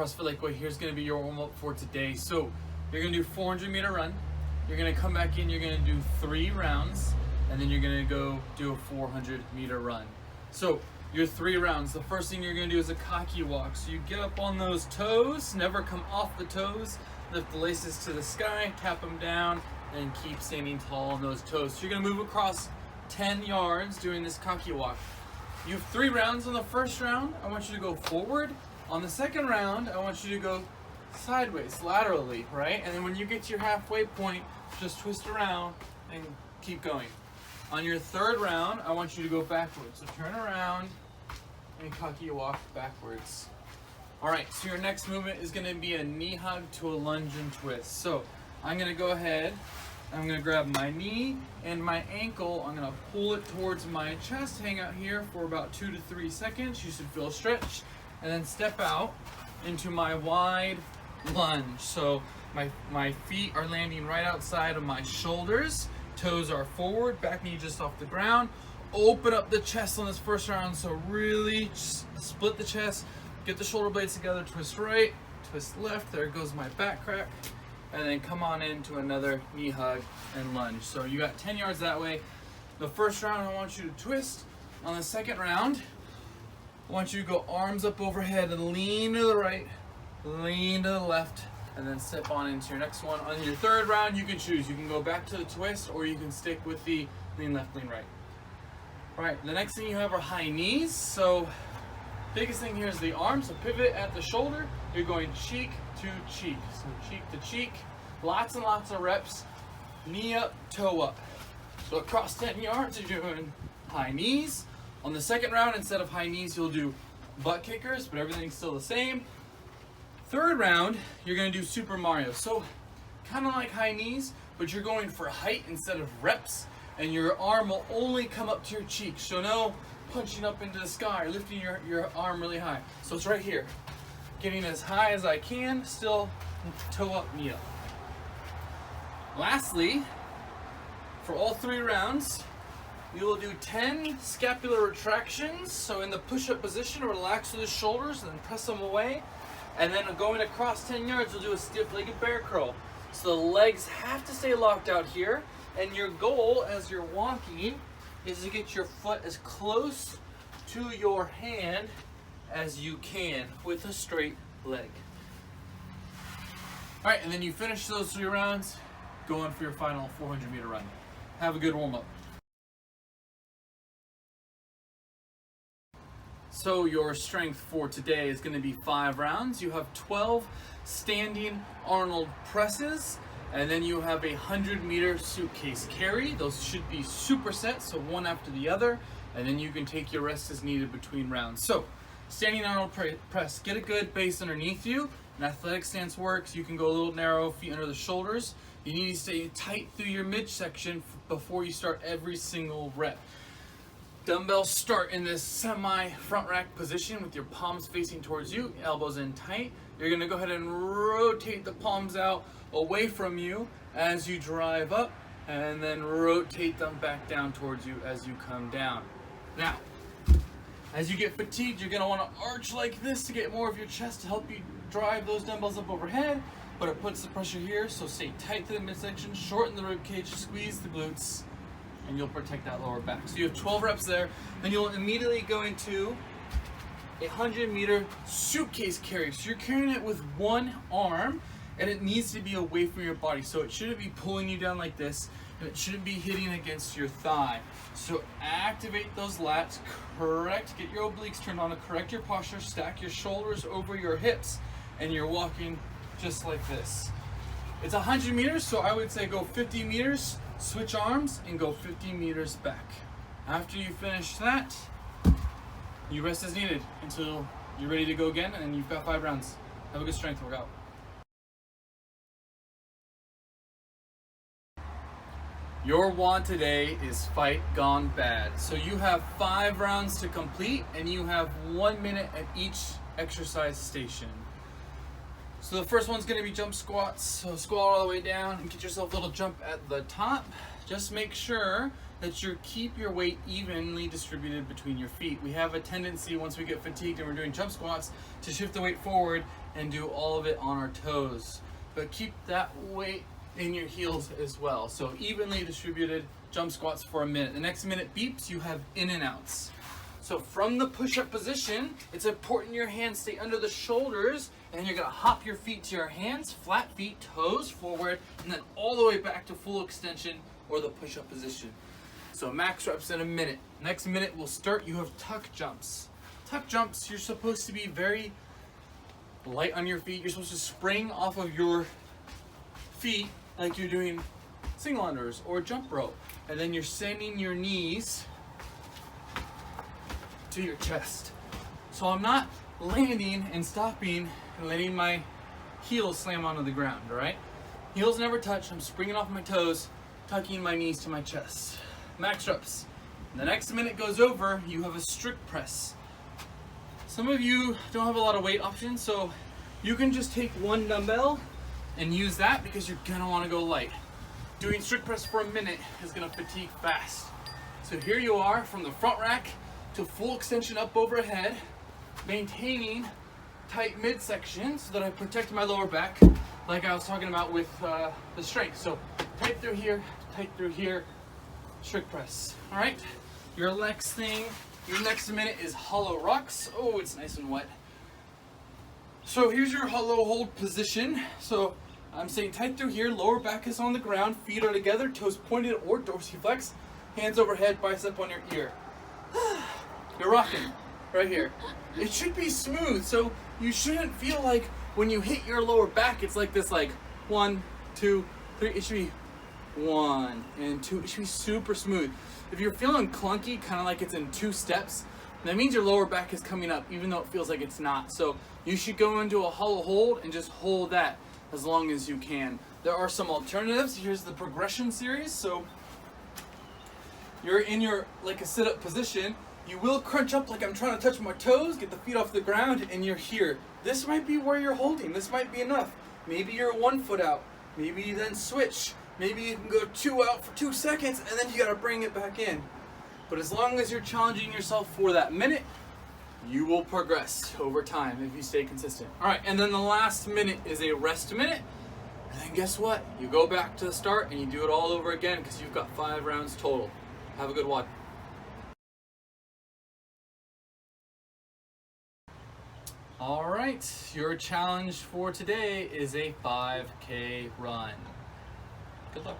CrossFit like way, here's gonna be your warm up for today. So you're gonna do 400-meter run. You're gonna come back in, you're gonna do 3 rounds, and then you're gonna go do a 400-meter run. So your 3 rounds, the first thing you're gonna do is a cocky walk. So you get up on those toes, never come off the toes, lift the laces to the sky, tap them down, and keep standing tall on those toes. So you're gonna move across 10 yards doing this cocky walk. You have 3 rounds on the first round. I want you to go forward. On the second round, I want you to go sideways, laterally, right? And then when you get to your halfway point, just twist around and keep going. On your third round, I want you to go backwards. So turn around and cocky walk backwards. All right, so your next movement is gonna be a knee hug to a lunge and twist. So I'm gonna go ahead, I'm gonna grab my knee and my ankle, I'm gonna pull it towards my chest, hang out here for about 2 to 3 seconds. You should feel stretched, and then step out into my wide lunge. So my feet are landing right outside of my shoulders, toes are forward, back knee just off the ground. Open up the chest on this first round, so really just split the chest, get the shoulder blades together, twist right, twist left, there goes my back crack, and then come on into another knee hug and lunge. So you got 10 yards that way. The first round, I want you to twist. On the second round, I want you to go arms up overhead and lean to the right, lean to the left, and then step on into your next one. On your third round, you can choose. You can go back to the twist, or you can stick with the lean left, lean right. All right, the next thing you have are high knees. So biggest thing here is the arms. So pivot at the shoulder. You're going cheek to cheek. So cheek to cheek. Lots and lots of reps. Knee up, toe up. So across 10 yards, you're doing high knees. On the second round, instead of high knees, you'll do butt kickers, but everything's still the same. Third round, you're gonna do Super Mario. So kind of like high knees, but you're going for height instead of reps, and your arm will only come up to your cheek. So no punching up into the sky or lifting your arm really high. So it's right here. Getting as high as I can, still toe up, knee up. Lastly, for all 3 rounds, you will do 10 scapular retractions. So in the push-up position, relax through the shoulders and then press them away. And then going across 10 yards, you'll do a stiff-legged bear curl. So the legs have to stay locked out here. And your goal as you're walking is to get your foot as close to your hand as you can with a straight leg. All right, and then you finish those 3 rounds, go on for your final 400-meter run. Have a good warm-up. So your strength for today is going to be 5 rounds. You have 12 standing Arnold presses, and then you have a 100-meter suitcase carry. Those should be supersets, so one after the other, and then you can take your rest as needed between rounds. So standing Arnold press, get a good base underneath you. An athletic stance works. You can go a little narrow, feet under the shoulders. You need to stay tight through your midsection before you start every single rep. Dumbbells start in this semi front rack position with your palms facing towards you, elbows in tight. You're gonna go ahead and rotate the palms out away from you as you drive up, and then rotate them back down towards you as you come down. Now, as you get fatigued, you're gonna wanna arch like this to get more of your chest to help you drive those dumbbells up overhead, but it puts the pressure here, so stay tight to the midsection, shorten the rib cage, squeeze the glutes, and you'll protect that lower back. So you have 12 reps there. Then you'll immediately go into a 100-meter suitcase carry. So you're carrying it with one arm, and it needs to be away from your body. So it shouldn't be pulling you down like this, and it shouldn't be hitting against your thigh. So activate those lats, get your obliques turned on, to correct your posture, stack your shoulders over your hips, and you're walking just like this. It's 100 meters, so I would say go 50 meters, switch arms, and go 50 meters back. After you finish that, you rest as needed until you're ready to go again, and you've got 5 rounds. Have a good strength workout. Your WOD today is fight gone bad. So you have 5 rounds to complete, and you have 1 minute at each exercise station. So the first one's gonna be jump squats. So squat all the way down and get yourself a little jump at the top. Just make sure that you keep your weight evenly distributed between your feet. We have a tendency, once we get fatigued and we're doing jump squats, to shift the weight forward and do all of it on our toes. But keep that weight in your heels as well. So evenly distributed jump squats for a minute. The next minute beeps, you have in and outs. So from the push-up position, it's important your hands stay under the shoulders, and you're gonna hop your feet to your hands, flat feet, toes forward, and then all the way back to full extension or the push-up position. So max reps in a minute. Next minute we'll start, you have tuck jumps. Tuck jumps, you're supposed to be very light on your feet. You're supposed to spring off of your feet like you're doing single unders or jump rope. And then you're sending your knees to your chest. So I'm not landing and stopping and letting my heels slam onto the ground, all right? Heels never touch. I'm springing off my toes, tucking my knees to my chest. Max reps. The next minute goes over, you have a strict press. Some of you don't have a lot of weight options, so you can just take one dumbbell and use that because you're gonna wanna go light. Doing strict press for a minute is gonna fatigue fast. So here you are from the front rack to full extension up overhead, maintaining tight midsection so that I protect my lower back, like I was talking about with the strength. So tight through here, strict press. All right, your next minute is hollow rocks. Oh, it's nice and wet. So here's your hollow hold position. So I'm saying tight through here, lower back is on the ground, feet are together, toes pointed or dorsiflex, hands overhead, bicep on your ear. You're rocking right here. It should be smooth, so you shouldn't feel like when you hit your lower back, it's like this, like 1, 2, 3. It should be 1 and 2. It should be super smooth. If you're feeling clunky, kind of like it's in 2 steps, that means your lower back is coming up, even though it feels like it's not. So you should go into a hollow hold and just hold that as long as you can. There are some alternatives. Here's the progression series. So you're in your, like a sit-up position. You will crunch up like I'm trying to touch my toes, get the feet off the ground, and you're here. This might be where you're holding. This might be enough. Maybe you're 1 foot out. Maybe you then switch. Maybe you can go 2 out for 2 seconds, and then you gotta bring it back in. But as long as you're challenging yourself for that minute, you will progress over time if you stay consistent. All right, and then the last minute is a rest minute. And then guess what? You go back to the start and you do it all over again because you've got 5 rounds total. Have a good WOD. All right, your challenge for today is a 5K run. Good luck.